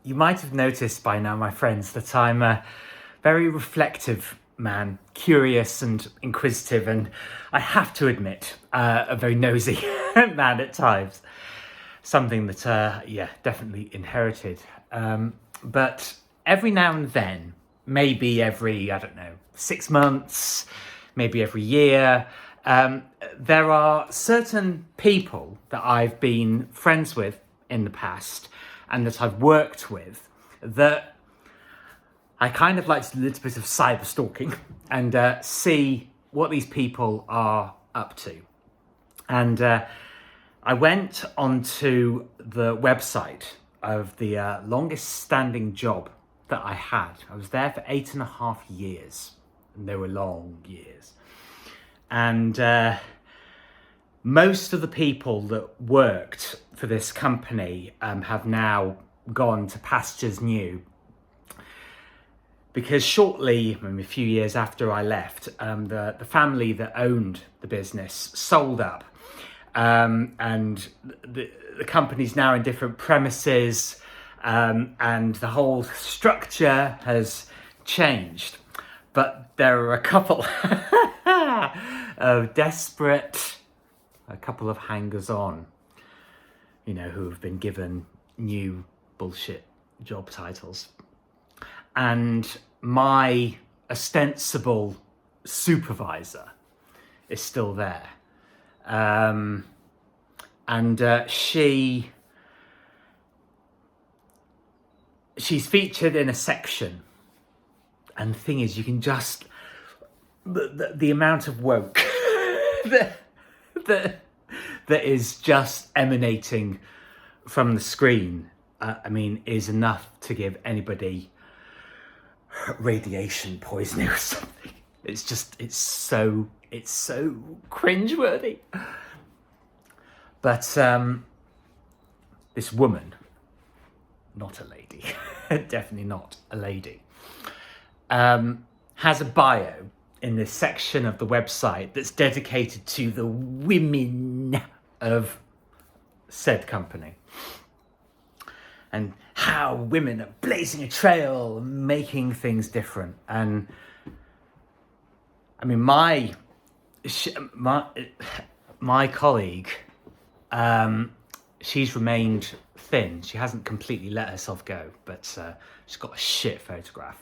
You might have noticed by now, my friends, that I'm a very reflective man, curious and inquisitive, and I have to admit, a very nosy man at times. Something that, definitely inherited. But every now and then, maybe every, 6 months, maybe every year, there are certain people that I've been friends with in the past and that I've worked with that I kind of like to do a little bit of cyber stalking and see what these people are up to. And I went onto the website of the longest standing job that I had. I was there for 8.5 years, and they were long years. And most of the people that worked for this company have now gone to pastures new, because shortly, a few years after I left, the family that owned the business sold up, and the company's now in different premises, and the whole structure has changed. But there are a couple of desperate, a couple of hangers-on, who have been given new bullshit job titles. And my ostensible supervisor is still there. And she's featured in a section. And the thing is, you can just, the amount of woke that is just emanating from the screen, is enough to give anybody radiation poisoning or something. It's so cringeworthy. But this woman, not a lady, definitely not a lady, has a bio in this section of the website that's dedicated to the women of said company, and how women are blazing a trail, making things different. And my colleague, she's remained thin. She hasn't completely let herself go, but she's got a shit photograph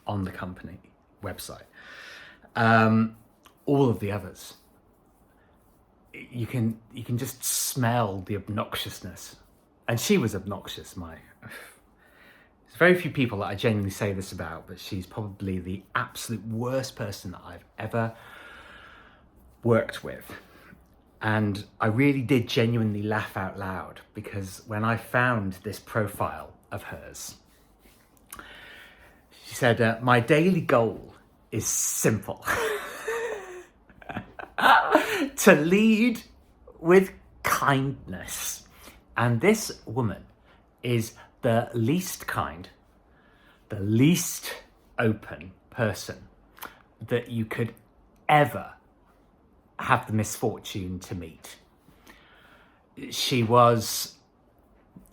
on the company website. All of the others, you can just smell the obnoxiousness. And she was obnoxious. There's very few people that I genuinely say this about, but she's probably the absolute worst person that I've ever worked with. And I really did genuinely laugh out loud, because when I found this profile of hers, she said, my daily goal is simple. To lead with kindness. And this woman is the least kind, the least open person that you could ever have the misfortune to meet. She was,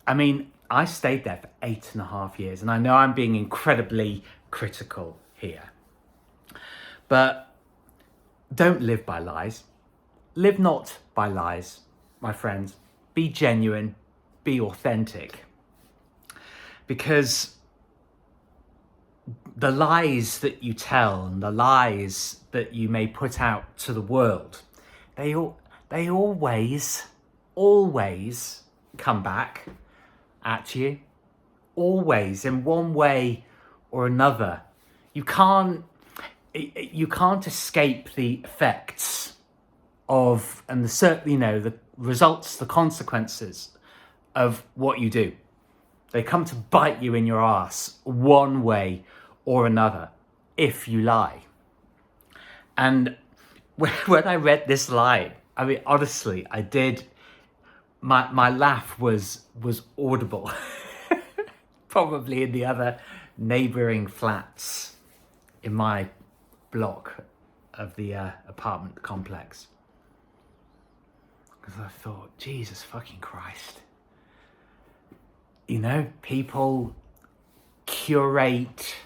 I stayed there for 8.5 years, and I know I'm being incredibly critical here, but don't live by lies. Live not by lies, my friends. Be genuine, be authentic, because the lies that you tell and the lies that you may put out to the world, they always come back at you, always, in one way or another. You can't escape the effects of, and the results, the consequences of what you do. They come to bite you in your ass one way or another if you lie. And when I read this line, honestly, I did. My laugh was audible, probably in the other neighbouring flats in my block of the apartment complex. Because I thought, Jesus fucking Christ. you know, people curate,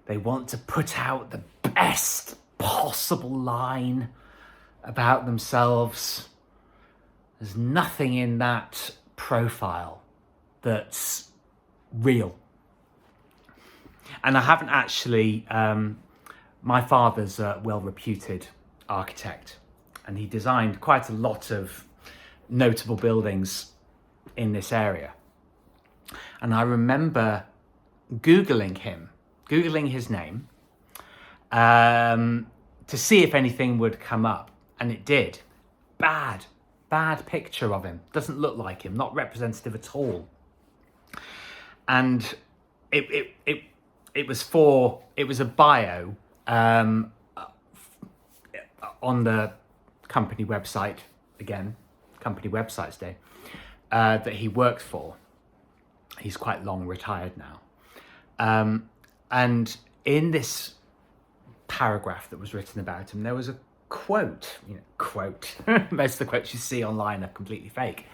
they want to put out the best possible line about themselves. There's nothing in that profile that's real. And I haven't actually, my father's a well-reputed architect, and he designed quite a lot of notable buildings in this area. And I remember Googling his name, to see if anything would come up, and it did. Bad picture of him. Doesn't look like him, not representative at all. And it was a bio on the company website, again, company websites day, that he worked for. He's quite long retired now. And in this paragraph that was written about him, there was a quote. Most of the quotes you see online are completely fake,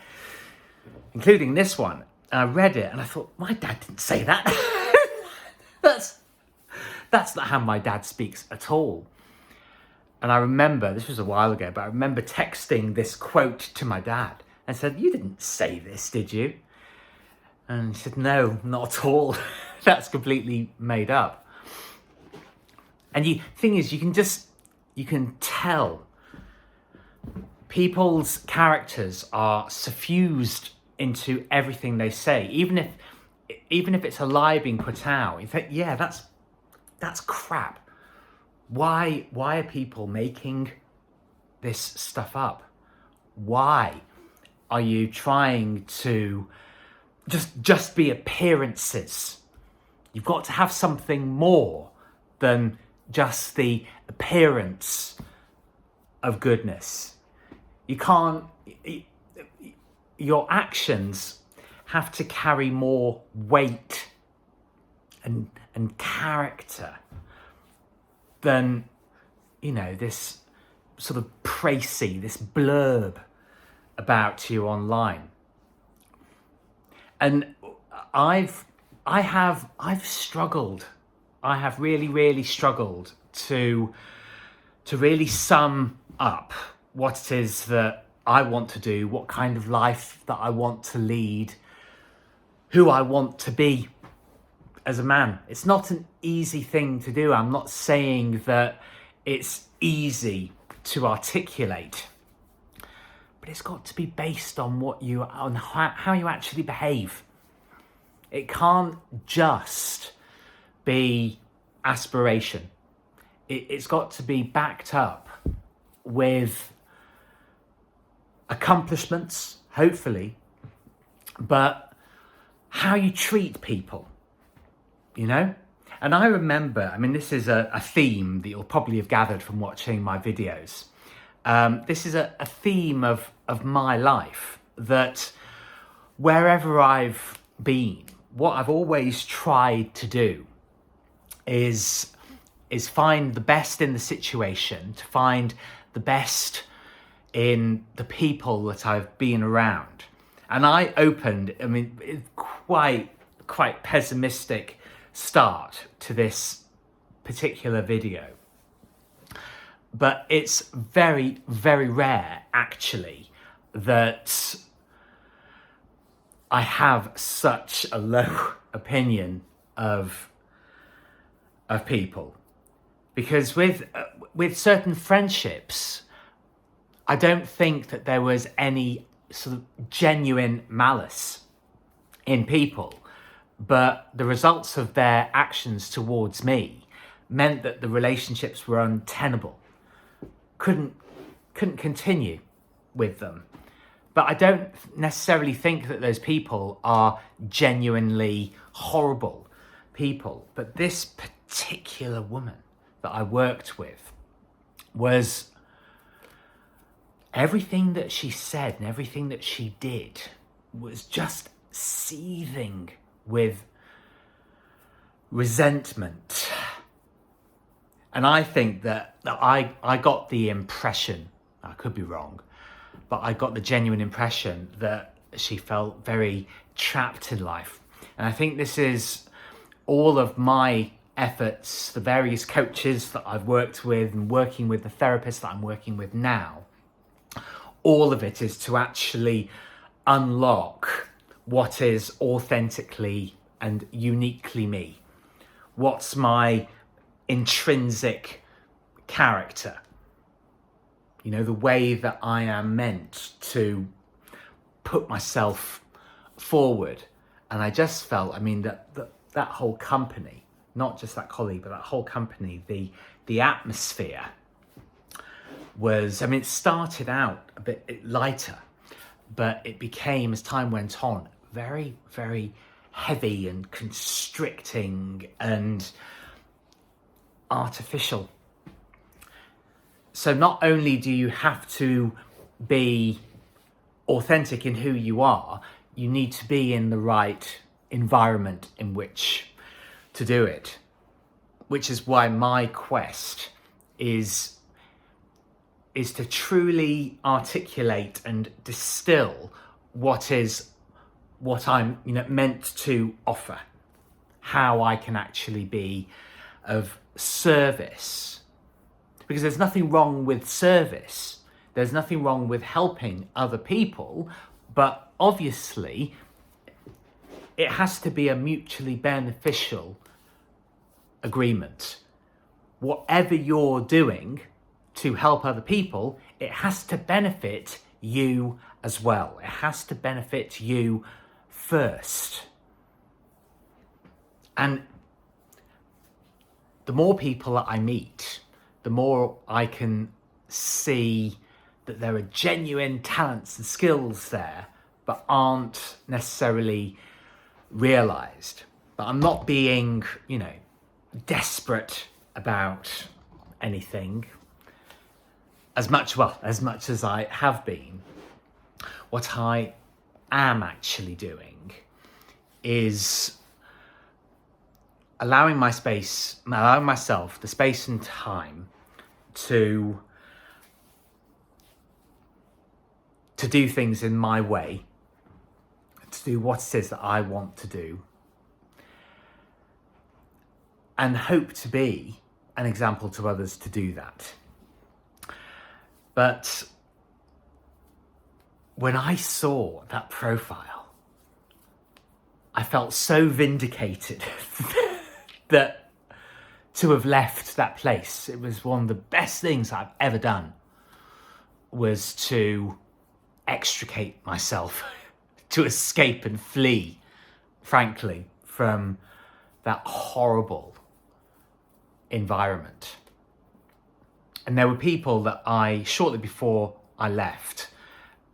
including this one. And I read it and I thought, my dad didn't say that. That's not how my dad speaks at all. And I remember, this was a while ago, but I remember texting this quote to my dad and said, "You didn't say this, did you?" And he said, "No, not at all. That's completely made up." And the thing is, you can tell people's characters are suffused into everything they say, even if it's a lie being put out. You think, yeah, that's crap. Why are people making this stuff up? Why are you trying to just be appearances? You've got to have something more than just the appearance of goodness. You can't, your actions have to carry more weight and character than, this sort of précis, this blurb about you online. And I've struggled. I have really struggled to really sum up what it is that I want to do, what kind of life that I want to lead, who I want to be as a man. It's not an easy thing to do. I'm not saying that it's easy to articulate, but it's got to be based on how you actually behave. It can't just be aspiration. It's got to be backed up with accomplishments, hopefully, but how you treat people, And I remember, this is a theme that you'll probably have gathered from watching my videos. This is a theme of my life, that wherever I've been, what I've always tried to do is find the best in the situation, to find the best in the people that I've been around. And I opened, quite pessimistic start to this particular video. But it's very, very rare, actually, that I have such a low opinion of people. Because with certain friendships, I don't think that there was any sort of genuine malice in people, but the results of their actions towards me meant that the relationships were untenable. Couldn't continue with them. But I don't necessarily think that those people are genuinely horrible people. But this particular woman that I worked with was, everything that she said and everything that she did was just seething with resentment. And I think that I got the impression, I could be wrong, but I got the genuine impression that she felt very trapped in life. And I think this is all of my efforts, the various coaches that I've worked with and working with the therapist that I'm working with now, all of it is to actually unlock what is authentically and uniquely me. What's my intrinsic character? You know, the way that I am meant to put myself forward. And I just felt, I mean, that whole company, not just that colleague, but that whole company, the atmosphere was, I mean, it started out a bit lighter, but it became, as time went on, very, very heavy and constricting and artificial. So not only do you have to be authentic in who you are, you need to be in the right environment in which to do it, which is why my quest is to truly articulate and distill what I'm meant to offer, how I can actually be of service. Because there's nothing wrong with service, there's nothing wrong with helping other people, but obviously it has to be a mutually beneficial agreement. Whatever you're doing to help other people, it has to benefit you as well. It has to benefit you first. And the more people that I meet, the more I can see that there are genuine talents and skills there, but aren't necessarily realized. But I'm not being, desperate about anything as much as I have been. What I am actually doing is allowing myself the space and time to do things in my way, to do what it is that I want to do, and hope to be an example to others to do that. But when I saw that profile, I felt so vindicated that to have left that place, it was one of the best things I've ever done, was to extricate myself, to escape and flee, frankly, from that horrible environment. And there were people that shortly before I left,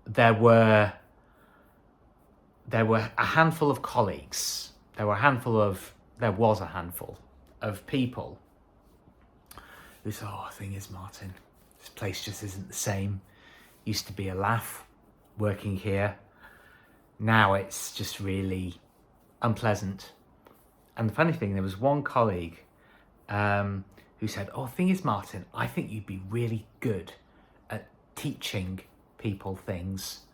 there was a handful of colleagues, there was a handful of people who said, "Oh, the thing is, Martin, this place just isn't the same. Used to be a laugh working here. Now it's just really unpleasant." And the funny thing, there was one colleague who said, "Oh, the thing is, Martin, I think you'd be really good at teaching people things."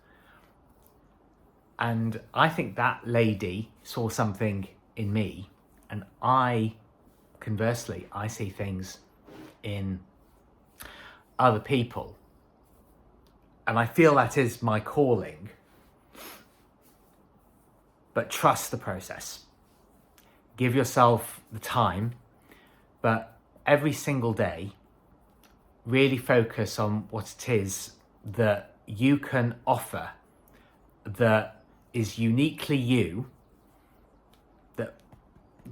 And I think that lady saw something in me, and conversely, I see things in other people. And I feel that is my calling. But trust the process. Give yourself the time, but every single day, really focus on what it is that you can offer that is uniquely you,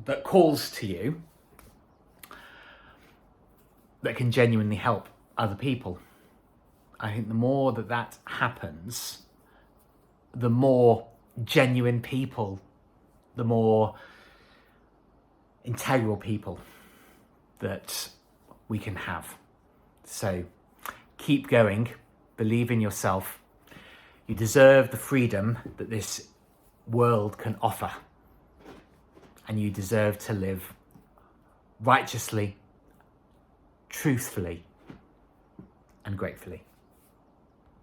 that calls to you, that can genuinely help other people. I think the more that happens, the more genuine people, the more integral people that we can have. So keep going, believe in yourself. You deserve the freedom that this world can offer, and you deserve to live righteously, truthfully, and gratefully.